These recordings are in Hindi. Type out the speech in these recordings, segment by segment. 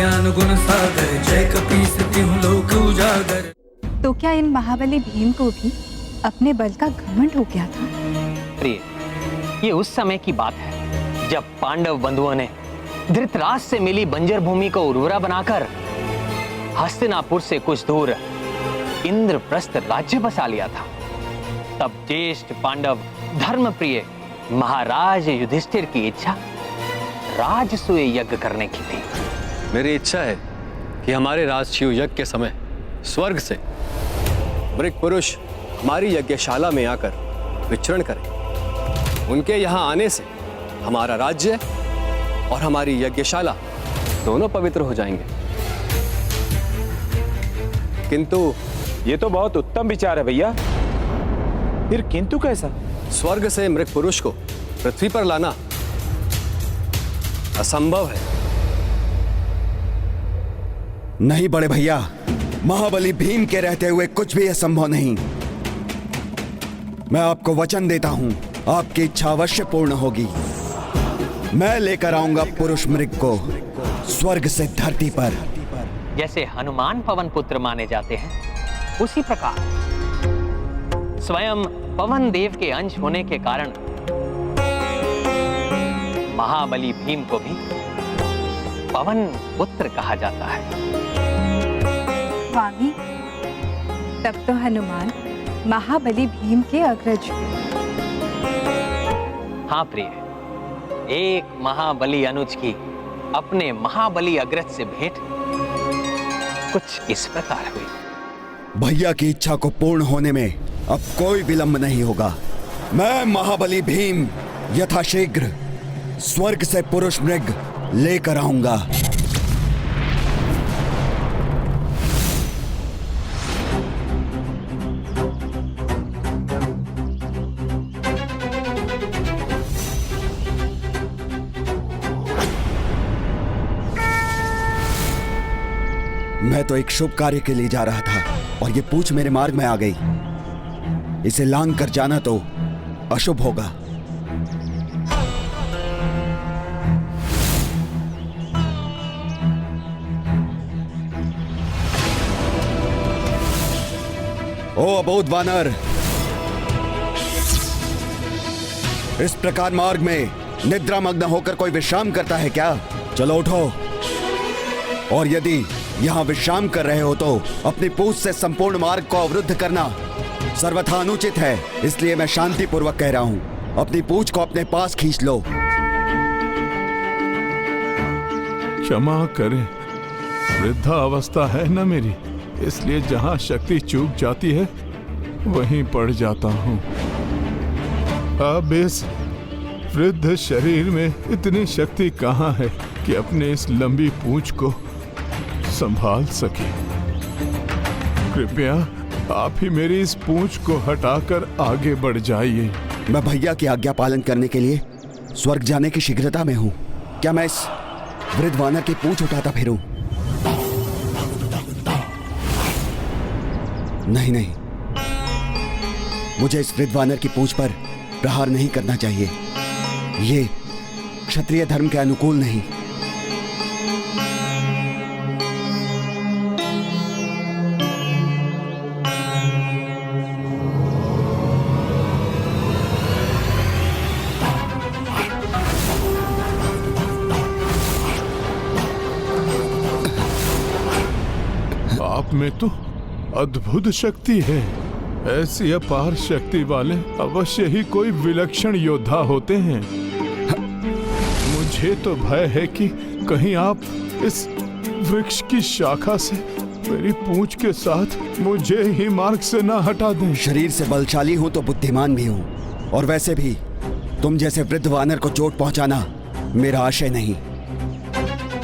ज्ञान गुण सागर, जय कपीस तिहुँ लोक उजागर। तो क्या इन महाबली भीम को भी अपने बल का घमंड हो गया था? प्रिय, ये उस समय की बात है जब पांडव बंधुओं ने धृतराष्ट्र से मिली बंजर भूमि को उर्वरा बनाकर हस्तिनापुर से कुछ दूर इंद्रप्रस्थ राज्य बसा लिया था। तब ज्येष्ठ पांडव धर्मप्रिय महाराज युधिष्ठिर की इच्छा राजसूय यज्ञ करने की थी। मेरी इच्छा है कि हमारे राजसूय यज्ञ के समय स्वर्ग से मृग पुरुष हमारी यज्ञशाला में आकर विचरण करें। उनके यहाँ आने से हमारा राज्य और हमारी यज्ञशाला दोनों पवित्र हो जाएंगे। किंतु ये तो बहुत उत्तम विचार है भैया। फिर किंतु कैसा? स्वर्ग से मृग पुरुष को पृथ्वी पर लाना असंभव है। नहीं बड़े भैया, महाबली भीम के रहते हुए कुछ भी असंभव नहीं। मैं आपको वचन देता हूं, आपकी इच्छा अवश्य पूर्ण होगी। मैं लेकर आऊंगा पुरुष मृग को स्वर्ग से धरती पर। जैसे हनुमान पवन पुत्र माने जाते हैं, उसी प्रकार स्वयं पवन देव के अंश होने के कारण महाबली भीम को भी पवन पुत्र कहा जाता है। स्वामी, तब तो हनुमान महाबली भीम के अग्रज हुए। हाँ प्रिय, एक महाबली अनुज की अपने महाबली अग्रज से भेंट कुछ इस प्रकार हुई। भैया की इच्छा को पूर्ण होने में अब कोई विलंब नहीं होगा। मैं महाबली भीम यथाशीघ्र स्वर्ग से पुरुष मृग लेकर आऊंगा। मैं तो एक शुभ कार्य के लिए जा रहा था और ये पूंछ मेरे मार्ग में आ गई। इसे लांघ कर जाना तो अशुभ होगा। ओ अबोध वानर, इस प्रकार मार्ग में निद्रामग्न होकर कोई विश्राम करता है क्या? चलो उठो, और यदि यहां विश्राम कर रहे हो तो अपनी पूंछ से संपूर्ण मार्ग को अवरुद्ध करना सर्वथा अनुचित है। इसलिए मैं शांति पूर्वक कह रहा हूं, अपनी पूंछ को अपने पास खींच लो। क्षमा करें, वृद्धा अवस्था है ना मेरी, इसलिए जहां शक्ति चूक जाती है वहीं पड़ जाता हूं। अब इस वृद्ध शरीर में इतनी शक्ति कहां है कि अपने इस लंबी पूंछ को संभाल सके। कृपया आप ही मेरी इस पूंछ को हटाकर आगे बढ़ जाइए। मैं भैया की आज्ञा पालन करने के लिए स्वर्ग जाने की शीघ्रता में हूं। क्या मैं इस वृद्ध वानर की पूंछ उठाता फिरूं? नहीं नहीं, मुझे इस वृद्ध वानर की पूंछ पर प्रहार नहीं करना चाहिए। ये क्षत्रिय धर्म के अनुकूल नहीं। आप में तो अद्भुत शक्ति है। ऐसी अपार शक्ति वाले अवश्य ही कोई विलक्षण योद्धा होते हैं। मुझे तो भय है कि कहीं आप इस वृक्ष की शाखा से मेरी पूंछ के साथ मुझे ही मार्ग से ना हटा दें। शरीर से बलशाली हूं तो बुद्धिमान भी हूं, और वैसे भी तुम जैसे वृद्ध वानर को चोट पहुंचाना मेरा आशय नहीं।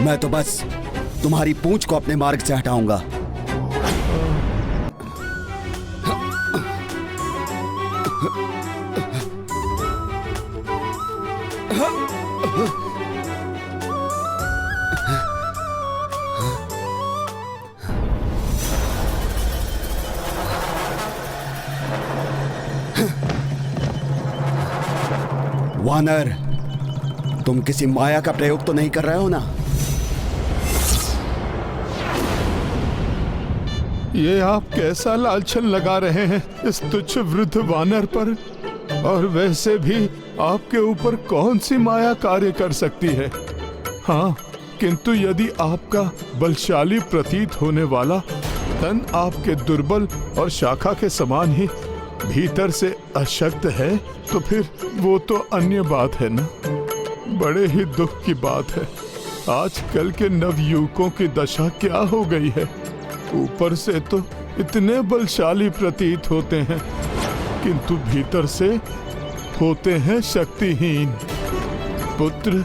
मैं तो बस तुम्हारी पूंछ को अपने मार्ग से हटाऊंगा। वानर, तुम किसी माया का प्रयोग तो नहीं कर रहे हो ना? ये आप कैसा लालछन लगा रहे हैं इस तुच्छ वृद्ध वानर पर? और वैसे भी आपके ऊपर कौन सी माया कार्य कर सकती है? हाँ, किंतु यदि आपका बलशाली प्रतीत होने वाला तन आपके दुर्बल और शाखा के समान ही भीतर से अशक्त है तो फिर वो तो अन्य बात है ना। बड़े ही दुख की बात है, आजकल के नवयुवकों की दशा क्या हो गई है। ऊपर से तो इतने बलशाली प्रतीत होते हैं किंतु भीतर से होते हैं शक्तिहीन। पुत्र,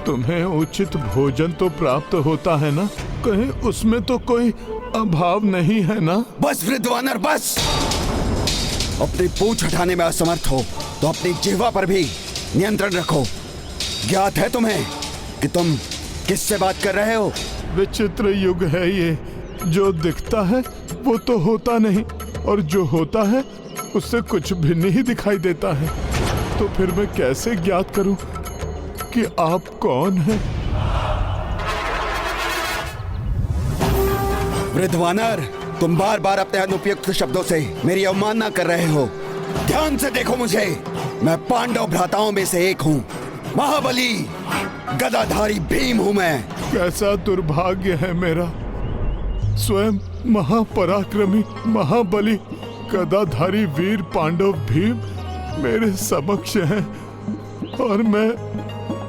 तुम्हें उचित भोजन तो प्राप्त होता है ना? कहीं उसमें तो कोई अभाव नहीं है ना? बस वृद्ध वानर बस। अपनी पूंछ हटाने में असमर्थ हो तो अपनी जिह्वा पर भी नियंत्रण रखो। ज्ञात है तुम्हें कि तुम किससे बात कर रहे हो? विचित्र युग है ये, जो दिखता है वो तो होता नहीं और जो होता है उससे कुछ भिन्न ही दिखाई देता है। तो फिर मैं कैसे ज्ञात करूं कि आप कौन हैं? वृद्ध वानर, तुम बार बार अपने अनुपयुक्त शब्दों से मेरी अवमानना कर रहे हो। ध्यान से देखो मुझे, मैं पांडव भ्राताओं में से एक हूँ, महाबली गदाधारी भीम हूँ मैं। कैसा दुर्भाग्य है मेरा, स्वयं महापराक्रमी महाबली गदाधारी वीर पांडव भीम मेरे समक्ष हैं और मैं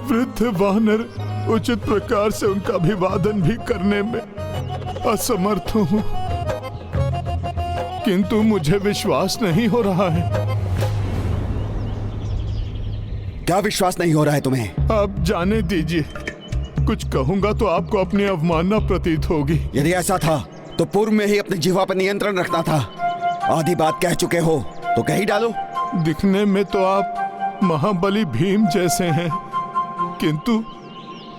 वृद्ध वानर उचित प्रकार से उनका अभिवादन भी करने में असमर्थ हूँ। किंतु मुझे विश्वास नहीं हो रहा है। क्या विश्वास नहीं हो रहा है तुम्हें? आप जाने दीजिए, कुछ कहूंगा तो आपको अपनी अवमानना प्रतीत होगी। यदि ऐसा था तो पूर्व में ही अपनी जिह्वा पर नियंत्रण रखना था। आधी बात कह चुके हो तो कह ही डालो। दिखने में तो आप महाबली भीम जैसे हैं, किंतु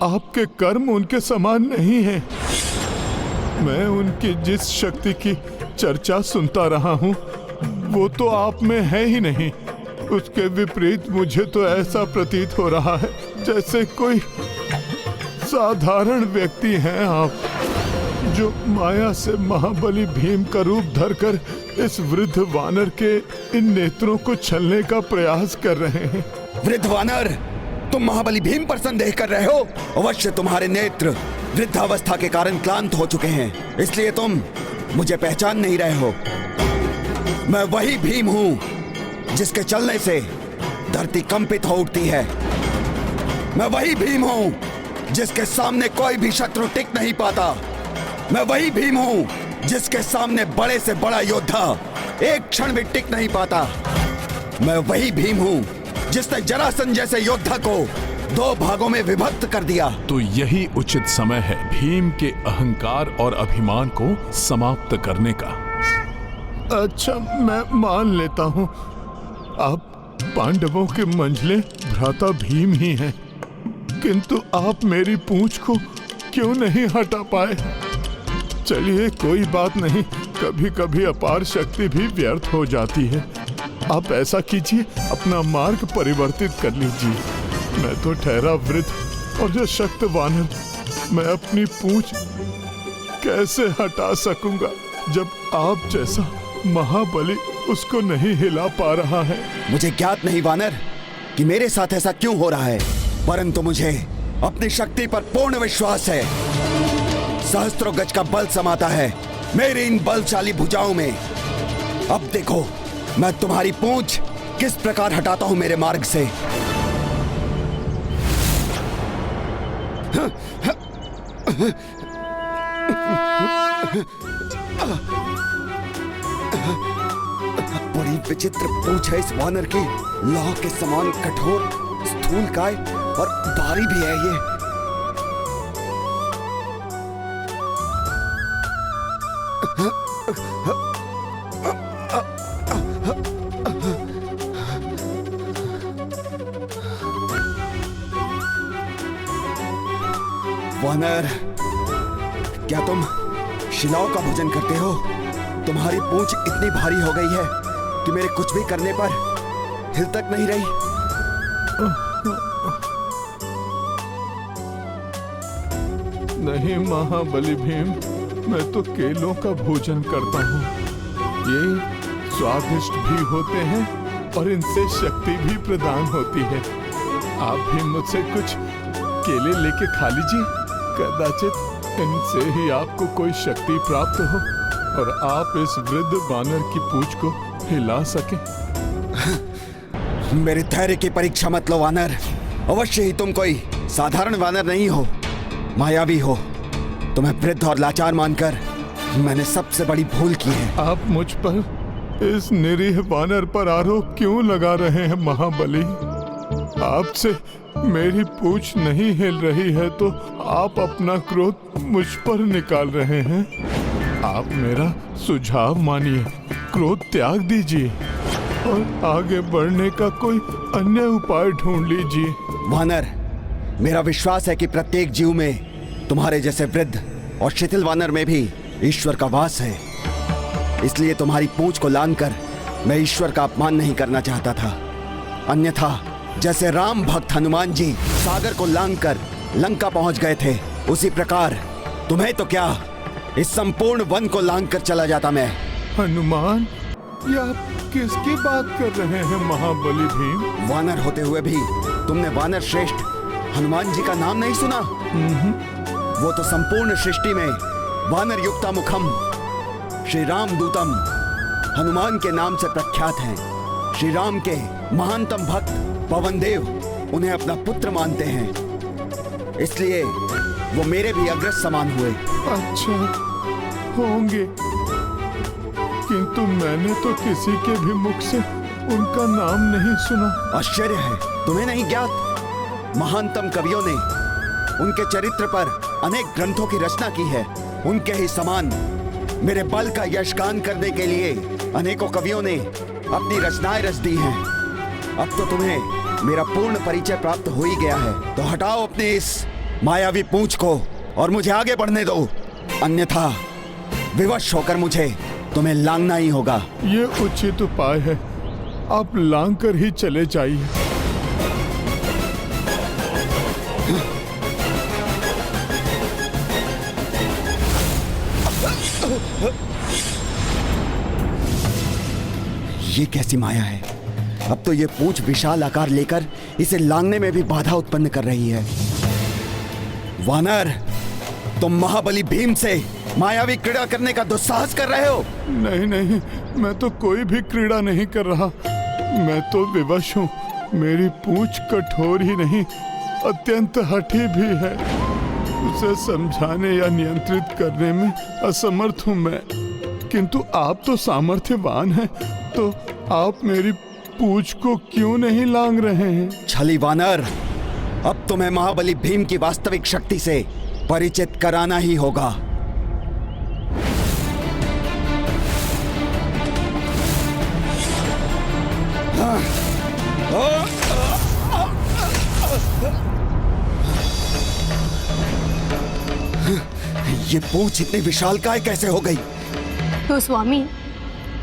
आपके कर्म उनके समान नहीं हैं। मैं उनकी जिस शक्ति की चर्चा सुनता रहा हूँ वो तो आप में है ही नहीं। उसके विपरीत मुझे तो ऐसा प्रतीत हो रहा है जैसे कोई साधारण व्यक्ति हैं आप, जो माया से महाबली भीम का रूप धरकर इस वृद्ध वानर के इन नेत्रों को छलने का प्रयास कर रहे हैं। वृद्ध वानर, तुम महाबली भीम पर संदेह कर रहे हो? अवश्य तुम्हारे नेत्र वृद्धावस्था के कारण क्लांत हो चुके हैं, इसलिए तुम मुझे पहचान नहीं रहे हो। मैं वही भीम हूं जिसके चलने से धरती कंपित हो उठती है। मैं वही भीम हूं जिसके सामने कोई भी शत्रु टिक नहीं पाता। मैं वही भीम हूं जिसके सामने बड़े से बड़ा योद्धा एक क्षण भी टिक नहीं पाता। मैं वही भीम हूं जिसने जरासंध जैसे योद्धा को 2 भागों में विभक्त कर दिया। तो यही उचित समय है भीम के अहंकार और अभिमान को समाप्त करने का। अच्छा, मैं मान लेता हूँ आप पांडवों के मंझले भ्राता भीम ही हैं, किंतु आप मेरी पूंछ को क्यों नहीं हटा पाए? चलिए कोई बात नहीं, कभी कभी अपार शक्ति भी व्यर्थ हो जाती है। आप ऐसा कीजिए, अपना मार्ग परिवर्तित कर लीजिए। मैं तो ठहरा वृद्ध और जो शक्त वानर, मैं अपनी पूंछ कैसे हटा सकूंगा जब आप जैसा महाबली उसको नहीं हिला पा रहा है? मुझे ज्ञात नहीं वानर कि मेरे साथ ऐसा क्यों हो रहा है, परंतु मुझे अपनी शक्ति पर पूर्ण विश्वास है। सहस्त्रों गज का बल समाता है मेरी इन बलशाली भुजाओं में। अब देखो मैं तुम्हारी पूंछ किस प्रकार हटाता हूं मेरे मार्ग से। बड़ी विचित्र पूंछ है इस वानर की, लौह के समान कठोर, स्थूलकाय और भारी भी है ये। वानर, क्या तुम शिलाओं का भोजन करते हो? तुम्हारी पूंछ इतनी भारी हो गई है कि मेरे कुछ भी करने पर हिल तक नहीं रही। नहीं महाबली भीम, मैं तो केलों का भोजन करता हूँ। ये स्वादिष्ट भी होते हैं और इनसे शक्ति भी प्रदान होती है। आप भी मुझसे कुछ केले लेके खा लीजिए, कदाचित इनसे ही आपको कोई शक्ति प्राप्त हो और आप इस वृद्ध वानर की पूंछ को हिला सके। मेरे धैर्य की परीक्षा मत लो वानर। अवश्य ही तुम कोई साधारण वानर नहीं हो, मायावी हो। तुम्हें वृद्ध और लाचार मानकर मैंने सबसे बड़ी भूल की है। आप मुझ पर इस निरीह वानर पर आरोप क्यों लगा रहे हैं महाबली? आपसे मेरी पूंछ नहीं हिल रही है तो आप अपना क्रोध मुझ पर निकाल रहे हैं। आप मेरा सुझाव मानिए, क्रोध त्याग दीजिए और आगे बढ़ने का कोई अन्य उपाय ढूंढ लीजिए। वानर, मेरा विश्वास है कि प्रत्येक जीव में तुम्हारे जैसे वृद्ध और शिथिल वानर में भी ईश्वर का वास है। इसलिए तुम्हारी पूंछ को लांघकर मैं ईश्वर का अपमान नहीं करना चाहता था। अन्यथा जैसे राम भक्त हनुमान जी सागर को लांघकर लंका पहुंच गए थे, उसी प्रकार तुम्हें तो क्या, इस संपूर्ण वन को लांघकर चला जाता मैं। हनुमान, ये आप किसकी बात कर रहे हैं महाबली भीम? वानर होते हुए भी तुमने वानर श्रेष्ठ हनुमान जी का नाम नहीं सुना? वो तो संपूर्ण सृष्टि में वानर युक्ता मुखम श्री राम दूतम हनुमान के नाम से प्रख्यात हैं। श्री राम के महानतम भक्त पवन देव उन्हें अपना पुत्र मानते हैं, इसलिए वो मेरे भी अग्रज समान हुए। अच्छा, होंगे, किंतु मैंने तो किसी के भी मुख से उनका नाम नहीं सुना। आश्चर्य है, तुम्हें नहीं ज्ञात? महानतम कवियों ने उनके चरित्र पर अनेक ग्रंथों की रचना की है। उनके ही समान मेरे बल का यशगान करने के लिए अनेकों कवियों ने अपनी रचनाएं रच दी हैं। अब तो तुम्हें मेरा पूर्ण परिचय प्राप्त हो ही गया है, तो हटाओ अपनी इस मायावी पूंछ को और मुझे आगे बढ़ने दो, अन्यथा विवश होकर मुझे तुम्हें लांघना ही होगा। ये उचित उपाय है, आप लांघ कर ही चले जाइए। ये कैसी माया है? अब तो ये पूंछ विशाल आकार लेकर इसे लांघने में भी बाधा उत्पन्न कर रही है। वानर, तुम महाबली भीम से मायावी क्रीड़ा करने का दुस्साहस कर रहे हो। नहीं नहीं, मैं तो कोई भी क्रीड़ा नहीं कर रहा। मैं तो विवश हूँ। मेरी पूंछ कठोर ही नहीं, अत्यंत हठी भी है। उसे समझाने या नियंत्रित करने में असमर्थ हूँ मैं। किंतु आप तो सामर्थ्यवान हैं, तो आप मेरी पूंछ को क्यों नहीं लांघ रहे हैं? छली वानर, अब तुम्हें महाबली भीम की वास्तविक शक्ति से परिचित कराना ही होगा। ये पूंछ इतनी विशालकाय कैसे हो गई? तो स्वामी,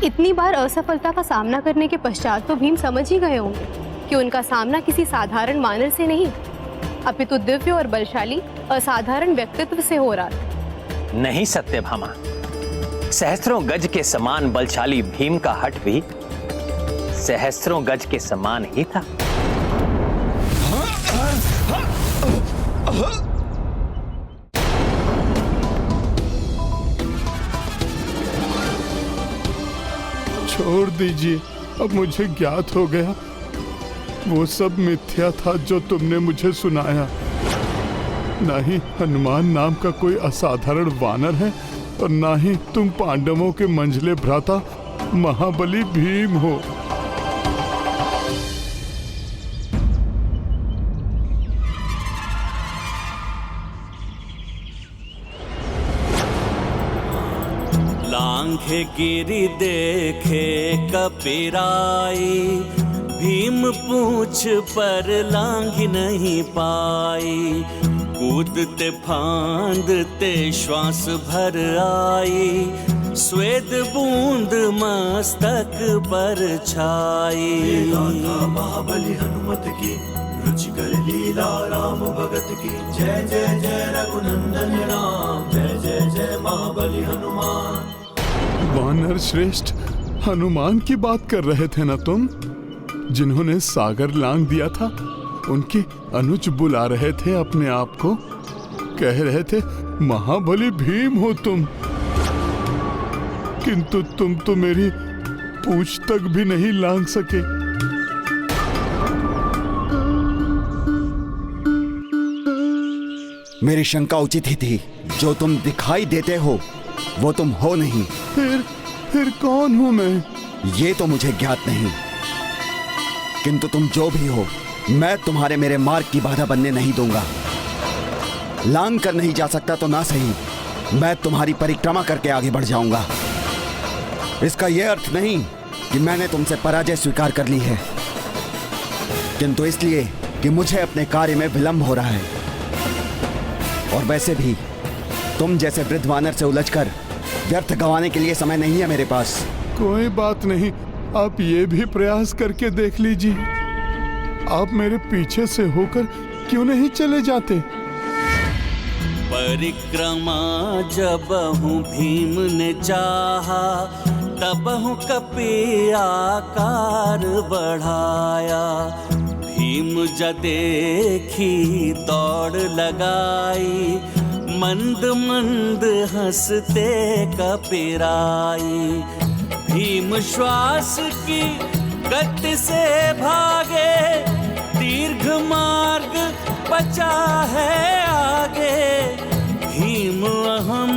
इतनी बार असफलता का सामना करने के पश्चात तो भीम समझ ही गए होंगे कि उनका सामना किसी साधारण वानर से नहीं, अपितु दिव्य और बलशाली असाधारण व्यक्तित्व से हो रहा था। नहीं सत्यभामा, सहस्त्रों गज के समान बलशाली भीम का हठ भी सहस्त्रों गज के समान ही था। छोड़ दीजिए, अब मुझे ज्ञात हो गया वो सब मिथ्या था जो तुमने मुझे सुनाया। ना ही हनुमान नाम का कोई असाधारण वानर है और ना ही तुम पांडवों के मंझले भ्राता महाबली भीम हो। लांघे गिरि देखे कपिराई, भीम पूंछ पर लांघ नहीं पाई। कूदते फांदते श्वास भर आई, स्वेद बूंद मस्तक पर छाई। महाबली हनुमत की रुचिकर लीला राम भगत की। जय जय जय रघुनंदन राम, जय जय जय जय महाबली हनुमान। वानर श्रेष्ठ हनुमान की बात कर रहे थे ना तुम, जिन्होंने सागर लांग दिया था? उनके अनुज बुला रहे थे अपने आप को, कह रहे थे महाबली भीम हो तुम, किंतु तुम तो मेरी पूंछ तक भी नहीं लांग सके। मेरी शंका उचित ही थी। जो तुम दिखाई देते हो वो तुम हो नहीं। फिर कौन हूं मैं? ये तो मुझे ज्ञात नहीं, किंतु तुम जो भी हो, मैं तुम्हारे मेरे मार्ग की बाधा बनने नहीं दूंगा। लांग कर नहीं जा सकता तो ना सही, मैं तुम्हारी परिक्रमा करके आगे बढ़ जाऊंगा। इसका यह अर्थ नहीं कि मैंने तुमसे पराजय स्वीकार कर ली है, किंतु इसलिए कि मुझे अपने कार्य में विलंब हो रहा है। और वैसे भी तुम जैसे वृद्ध वानर से उलझकर व्यर्थ गंवाने के लिए समय नहीं है मेरे पास। कोई बात नहीं, आप ये भी प्रयास करके देख लीजिए। आप मेरे पीछे से होकर क्यों नहीं चले जाते? परिक्रमा जब हूँ भीम ने चाहा, तब हूँ कपि आकार बढ़ाया। भीम ज देखी दौड़ लगाई, मंद मंद हंसते कपिराई। भीम श्वास की गति से भागे, दीर्घ मार्ग बचा है आगे। भीम अहम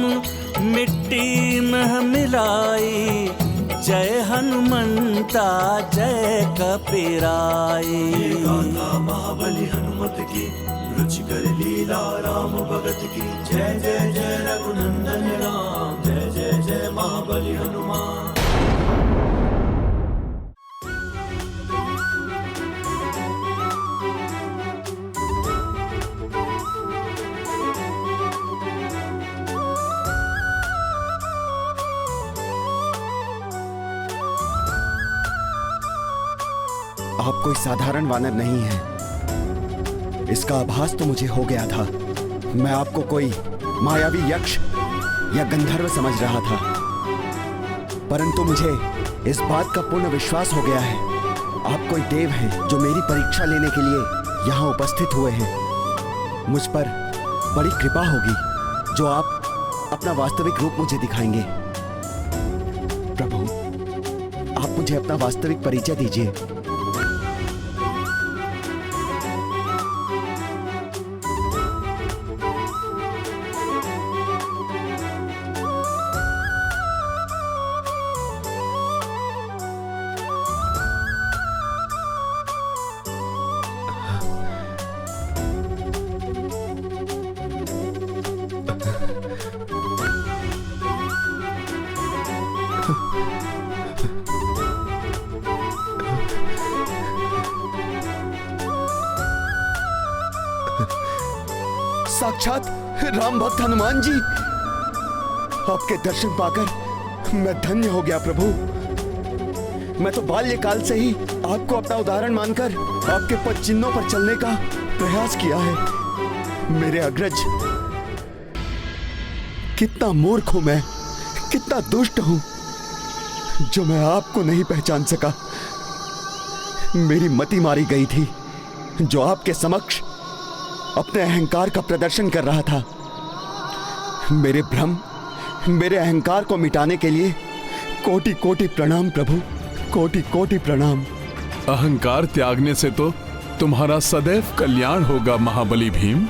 मिट्टी में मिलाई, जय हनुमंता जय कपिराई। गाथा महाबली हनुमत की, रुचि कर लीला राम भगत की। जय जय जय रघुनंदन राम, जय जय जय महाबली हनुमान। आप कोई साधारण वानर नहीं है, इसका आभास तो मुझे हो गया था। मैं आपको कोई मायावी यक्ष या गंधर्व समझ रहा था, परंतु मुझे इस बात का पूर्ण विश्वास हो गया है आप कोई देव हैं जो मेरी परीक्षा लेने के लिए यहाँ उपस्थित हुए हैं। मुझ पर बड़ी कृपा होगी जो आप अपना वास्तविक रूप मुझे दिखाएंगे। प्रभु, आप मुझे अपना वास्तविक परिचय दीजिए। साक्षात राम भक्त हनुमान जी, आपके दर्शन पाकर मैं धन्य हो गया प्रभु। मैं तो बाल्यकाल से ही आपको अपना उदाहरण मानकर आपके पद चिन्हों पर चलने का प्रयास किया है। मेरे अग्रज, कितना मूर्ख हूं मैं, कितना दुष्ट हूं जो मैं आपको नहीं पहचान सका। मेरी मति मारी गई थी जो आपके समक्ष अपने अहंकार का प्रदर्शन कर रहा था। मेरे भ्रम, मेरे अहंकार को मिटाने के लिए कोटि कोटि प्रणाम प्रभु, कोटि कोटि प्रणाम। अहंकार त्यागने से तो तुम्हारा सदैव कल्याण होगा महाबली भीम।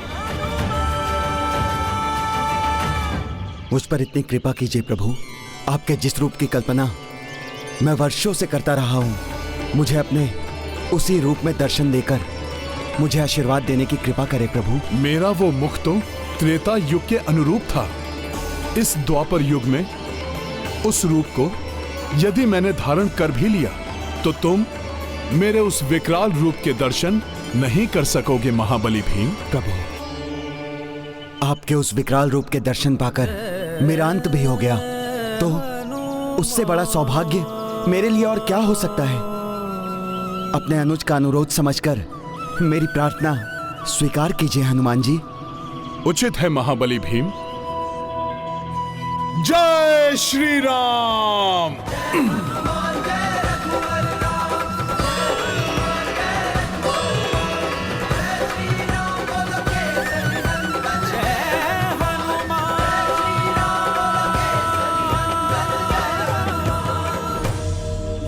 मुझ पर इतनी कृपा कीजिए प्रभु। आपके जिस रूप की कल्पना मैं वर्षों से करता रहा हूं, मुझे अपने उसी रूप में दर्शन देकर मुझे आशीर्वाद देने की कृपा करे प्रभु। मेरा वो मुख तो त्रेता युग के अनुरूप था। इस द्वापर युग में उस रूप को यदि मैंने धारण कर भी लिया तो तुम मेरे उस विकराल रूप के दर्शन नहीं कर सकोगे महाबली भीम। प्रभु, आपके उस विकराल रूप के दर्शन पाकर मेरा अंत भी हो गया तो उससे बड़ा सौभाग्य मेरे लिए और क्या हो सकता है। अपने अनुज का अनुरोध समझकर मेरी प्रार्थना स्वीकार कीजिए हनुमान जी। उचित है महाबली भीम। जय श्री राम।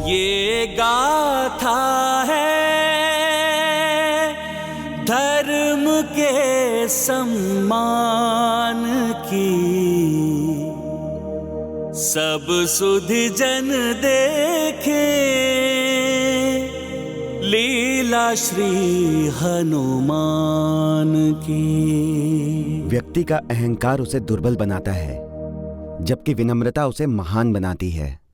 ये गाथा है धर्म के सम्मान की, सब सुधि जन देखे लीला श्री हनुमान की। व्यक्ति का अहंकार उसे दुर्बल बनाता है, जबकि विनम्रता उसे महान बनाती है।